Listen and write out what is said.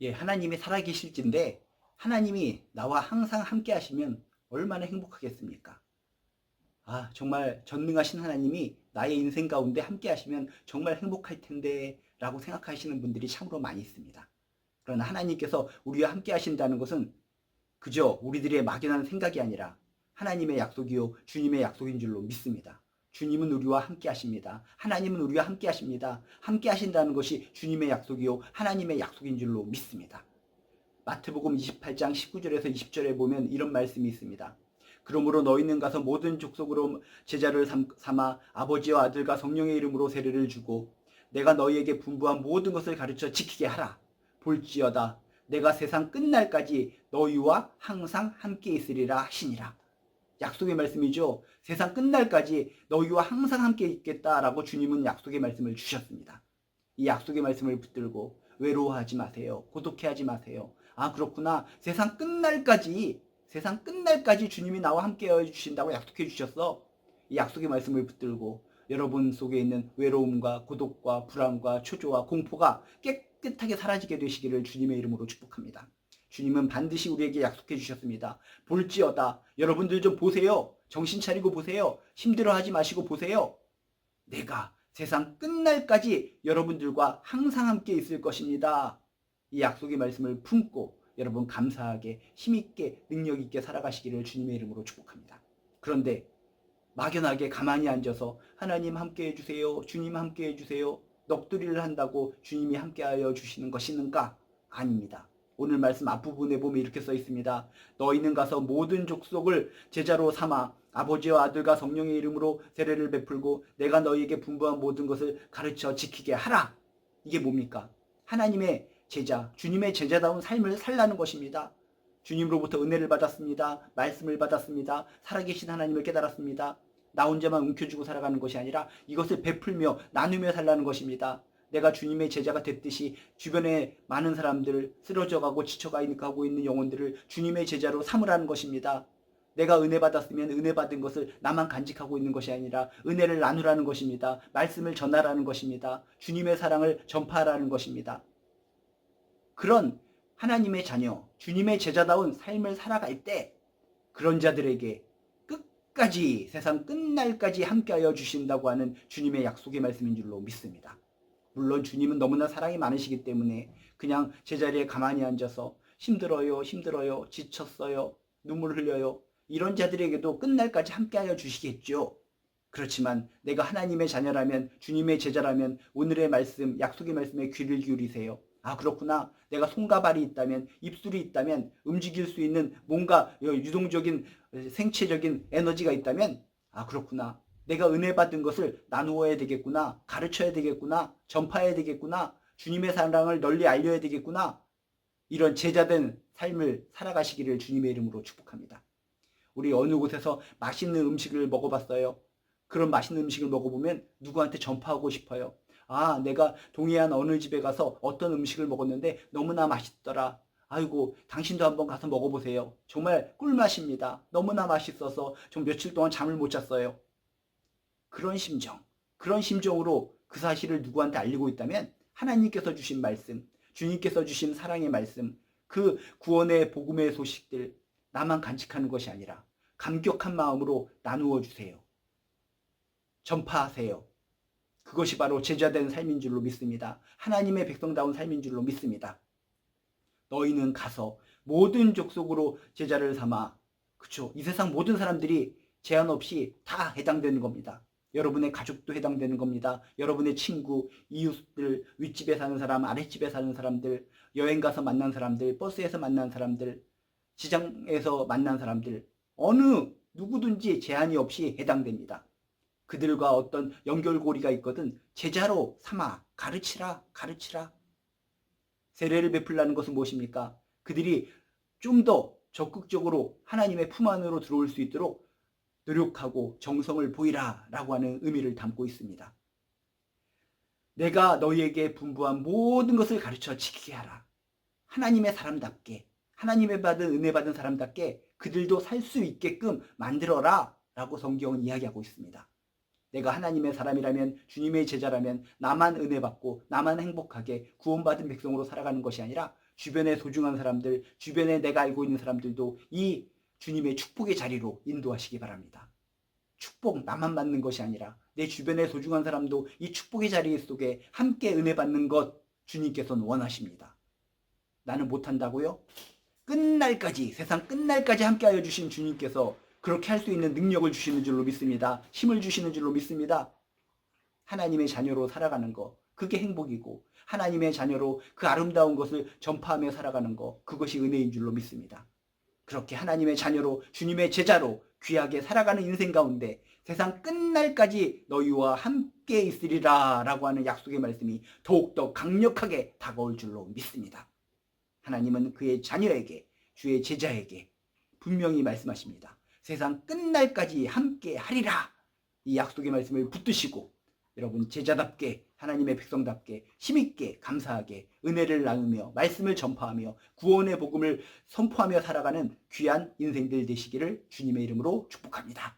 예, 하나님이 살아계실진데 하나님이 나와 항상 함께 하시면 얼마나 행복하겠습니까? 아, 정말 전능하신 하나님이 나의 인생 가운데 함께 하시면 정말 행복할 텐데 라고 생각하시는 분들이 참으로 많이 있습니다. 그러나 하나님께서 우리와 함께 하신다는 것은 그저 우리들의 막연한 생각이 아니라 하나님의 약속이요 주님의 약속인 줄로 믿습니다. 주님은 우리와 함께 하십니다. 하나님은 우리와 함께 하십니다. 함께 하신다는 것이 주님의 약속이요 하나님의 약속인 줄로 믿습니다. 마태복음 28장 19절에서 20절에 보면 이런 말씀이 있습니다. 그러므로 너희는 가서 모든 족속으로 제자를 삼아 아버지와 아들과 성령의 이름으로 세례를 주고 내가 너희에게 분부한 모든 것을 가르쳐 지키게 하라. 볼지어다 내가 세상 끝날까지 너희와 항상 함께 있으리라 하시니라. 약속의 말씀이죠. 세상 끝날까지 너희와 항상 함께 있겠다라고 주님은 약속의 말씀을 주셨습니다. 이 약속의 말씀을 붙들고 외로워하지 마세요. 고독해하지 마세요. 아, 그렇구나. 세상 끝날까지 주님이 나와 함께 해주신다고 약속해 주셨어. 이 약속의 말씀을 붙들고 여러분 속에 있는 외로움과 고독과 불안과 초조와 공포가 깨끗하게 사라지게 되시기를 주님의 이름으로 축복합니다. 주님은 반드시 우리에게 약속해 주셨습니다. 볼지어다. 여러분들 좀 보세요. 정신 차리고 보세요. 힘들어하지 마시고 보세요. 내가 세상 끝날까지 여러분들과 항상 함께 있을 것입니다. 이 약속의 말씀을 품고 여러분 감사하게 힘있게 능력있게 살아가시기를 주님의 이름으로 축복합니다. 그런데 막연하게 가만히 앉아서 하나님 함께 해주세요. 주님 함께 해주세요. 넋두리를 한다고 주님이 함께하여 주시는 것인가? 아닙니다. 오늘 말씀 앞부분에 보면 이렇게 써 있습니다. 너희는 가서 모든 족속을 제자로 삼아 아버지와 아들과 성령의 이름으로 세례를 베풀고 내가 너희에게 분부한 모든 것을 가르쳐 지키게 하라. 이게 뭡니까? 하나님의 제자, 주님의 제자다운 삶을 살라는 것입니다. 주님으로부터 은혜를 받았습니다. 말씀을 받았습니다. 살아계신 하나님을 깨달았습니다. 나 혼자만 움켜쥐고 살아가는 것이 아니라 이것을 베풀며 나누며 살라는 것입니다. 내가 주님의 제자가 됐듯이 주변에 많은 사람들 쓰러져가고 지쳐가고 있는 영혼들을 주님의 제자로 삼으라는 것입니다. 내가 은혜 받았으면 은혜 받은 것을 나만 간직하고 있는 것이 아니라 은혜를 나누라는 것입니다. 말씀을 전하라는 것입니다. 주님의 사랑을 전파하라는 것입니다. 그런 하나님의 자녀, 주님의 제자다운 삶을 살아갈 때 그런 자들에게 끝까지 세상 끝날까지 함께하여 주신다고 하는 주님의 약속의 말씀인 줄로 믿습니다. 물론 주님은 너무나 사랑이 많으시기 때문에 그냥 제자리에 가만히 앉아서 힘들어요, 지쳤어요, 눈물 흘려요. 이런 자들에게도 끝날까지 함께하여 주시겠죠. 그렇지만 내가 하나님의 자녀라면 주님의 제자라면 오늘의 말씀, 약속의 말씀에 귀를 기울이세요. 아, 그렇구나. 내가 손과 발이 있다면, 입술이 있다면, 움직일 수 있는 뭔가 유동적인 생체적인 에너지가 있다면, 아, 그렇구나. 내가 은혜 받은 것을 나누어야 되겠구나. 가르쳐야 되겠구나. 전파해야 되겠구나. 주님의 사랑을 널리 알려야 되겠구나. 이런 제자된 삶을 살아가시기를 주님의 이름으로 축복합니다. 우리 어느 곳에서 맛있는 음식을 먹어봤어요. 그런 맛있는 음식을 먹어보면 누구한테 전파하고 싶어요. 아, 내가 동해안 어느 집에 가서 어떤 음식을 먹었는데 너무나 맛있더라. 아이고, 당신도 한번 가서 먹어보세요. 정말 꿀맛입니다. 너무나 맛있어서 좀 며칠 동안 잠을 못 잤어요. 그런 심정으로 그 사실을 누구한테 알리고 있다면 하나님께서 주신 말씀, 주님께서 주신 사랑의 말씀, 그 구원의 복음의 소식들 나만 간직하는 것이 아니라 감격한 마음으로 나누어 주세요. 전파하세요. 그것이 바로 제자된 삶인 줄로 믿습니다. 하나님의 백성다운 삶인 줄로 믿습니다. 너희는 가서 모든 족속으로 제자를 삼아, 그쵸? 이 세상 모든 사람들이 제한 없이 다 해당되는 겁니다. 여러분의 가족도 해당되는 겁니다. 여러분의 친구, 이웃들, 윗집에 사는 사람, 아랫집에 사는 사람들, 여행 가서 만난 사람들, 버스에서 만난 사람들, 시장에서 만난 사람들, 어느 누구든지 제한이 없이 해당됩니다. 그들과 어떤 연결고리가 있거든 제자로 삼아 가르치라. 세례를 베풀라는 것은 무엇입니까? 그들이 좀 더 적극적으로 하나님의 품 안으로 들어올 수 있도록 노력하고 정성을 보이라 라고 하는 의미를 담고 있습니다. 내가 너희에게 분부한 모든 것을 가르쳐 지키게 하라. 하나님의 사람답게, 하나님의 받은 은혜 받은 사람답게 그들도 살 수 있게끔 만들어라 라고 성경은 이야기하고 있습니다. 내가 하나님의 사람이라면, 주님의 제자라면 나만 은혜 받고 나만 행복하게 구원받은 백성으로 살아가는 것이 아니라 주변의 소중한 사람들, 주변에 내가 알고 있는 사람들도 이 주님의 축복의 자리로 인도하시기 바랍니다. 축복 나만 받는 것이 아니라 내 주변의 소중한 사람도 이 축복의 자리 속에 함께 은혜 받는 것 주님께서는 원하십니다. 나는 못한다고요? 끝날까지, 세상 끝날까지 함께하여 주신 주님께서 그렇게 할 수 있는 능력을 주시는 줄로 믿습니다. 힘을 주시는 줄로 믿습니다. 하나님의 자녀로 살아가는 거, 그게 행복이고 하나님의 자녀로 그 아름다운 것을 전파하며 살아가는 거, 그것이 은혜인 줄로 믿습니다. 그렇게 하나님의 자녀로 주님의 제자로 귀하게 살아가는 인생 가운데 세상 끝날까지 너희와 함께 있으리라 라고 하는 약속의 말씀이 더욱더 강력하게 다가올 줄로 믿습니다. 하나님은 그의 자녀에게, 주의 제자에게 분명히 말씀하십니다. 세상 끝날까지 함께 하리라. 이 약속의 말씀을 붙드시고 여러분 제자답게, 하나님의 백성답게 힘있게 감사하게 은혜를 나누며 말씀을 전파하며 구원의 복음을 선포하며 살아가는 귀한 인생들 되시기를 주님의 이름으로 축복합니다.